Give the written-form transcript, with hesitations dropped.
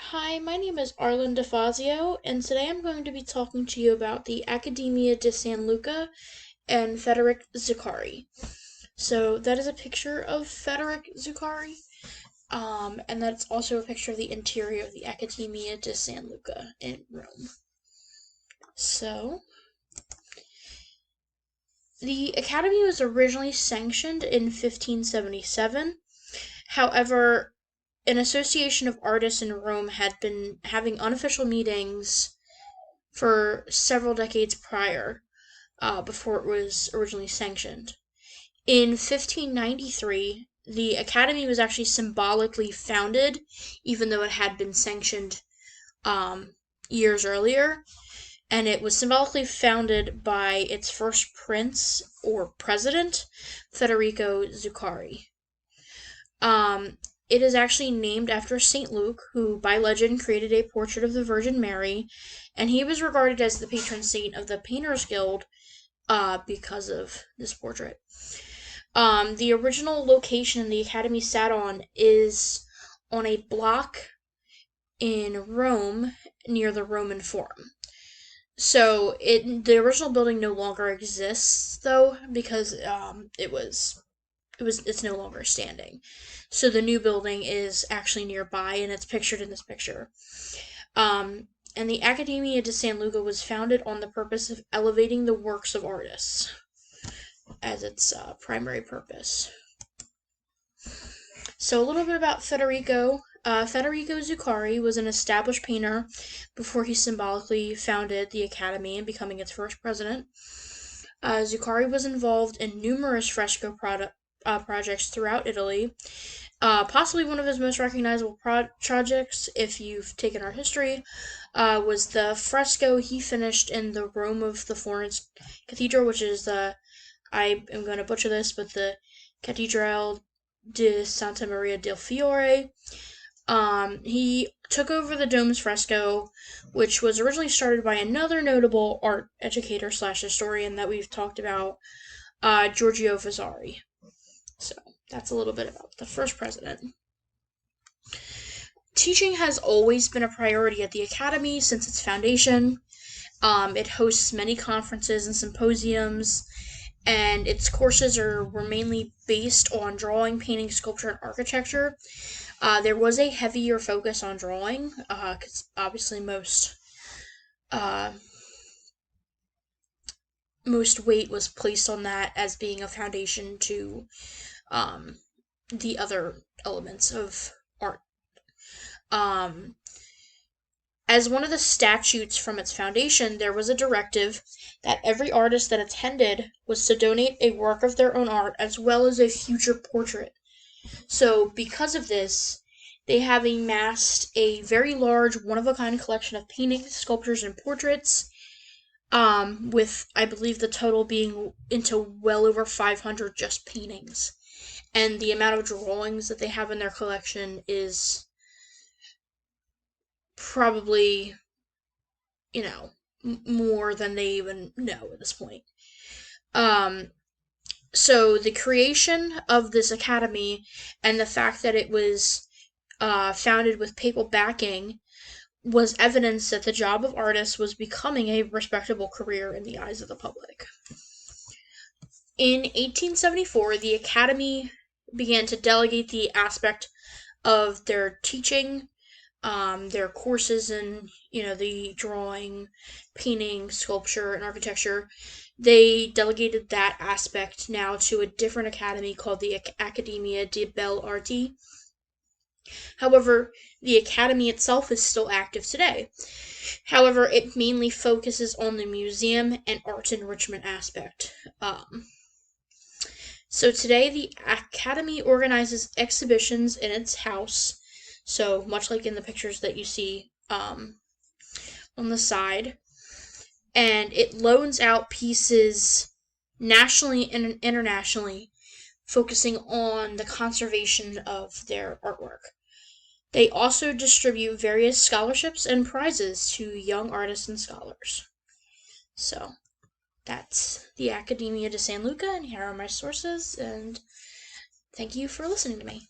Hi, my name is Arlen DeFazio, and today I'm going to be talking to you about the Accademia di San Luca and Federic Zuccari. So that is a picture of Federic Zuccari, and that's also a picture of the interior of the Accademia di San Luca in Rome. So, the Academy was originally sanctioned in 1577. However, an association of artists in Rome had been having unofficial meetings for several decades prior, before it was originally sanctioned. In 1593, the Academy was actually symbolically founded, even though it had been sanctioned years earlier, and it was symbolically founded by its first prince or president, Federico Zuccari. Um, it is actually named after St. Luke, who, by legend, created a portrait of the Virgin Mary, and he was regarded as the patron saint of the Painters Guild because of this portrait. The original location the Academy sat on is on a block in Rome near the Roman Forum. So the original building no longer exists though because it's no longer standing. So the new building is actually nearby and it's pictured in this picture. And the Accademia di San Luca was founded on the purpose of elevating the works of artists as its primary purpose. So a little bit about Federico. Federico Zuccari was an established painter before he symbolically founded the Academy and becoming its first president. Zuccari was involved in numerous fresco projects throughout Italy. Possibly one of his most recognizable projects, if you've taken art history, was the fresco he finished in the Rome of the Florence Cathedral, which is I am going to butcher this, but the Cathedral di Santa Maria del Fiore. He took over the dome's fresco, which was originally started by another notable art educator slash historian that we've talked about, Giorgio Vasari. So that's a little bit about the first president. Teaching has always been a priority at the Academy since its foundation. It hosts many conferences and symposiums, and its courses were mainly based on drawing, painting, sculpture, and architecture. There was a heavier focus on drawing, because obviously most weight was placed on that as being a foundation to the other elements of art. As one of the statutes from its foundation, there was a directive that every artist that attended was to donate a work of their own art as well as a future portrait. So, because of this, they have amassed a very large, one-of-a-kind collection of paintings, sculptures, and portraits, with, I believe, the total being into well over 500 just paintings. And the amount of drawings that they have in their collection is probably, more than they even know at this point. So the creation of this academy and the fact that it was founded with papal backing was evidence that the job of artist was becoming a respectable career in the eyes of the public. In 1874, the Academy began to delegate the aspect of their teaching, their courses in, the drawing, painting, sculpture, and architecture. They delegated that aspect now to a different academy called the Accademia di Belle Arti. However, the academy itself is still active today. However, it mainly focuses on the museum and art enrichment aspect. So today, the academy organizes exhibitions in its house. So much like in the pictures that you see on the side. And it loans out pieces nationally and internationally, focusing on the conservation of their artwork. They also distribute various scholarships and prizes to young artists and scholars. So, that's the Accademia di San Luca, and here are my sources, and thank you for listening to me.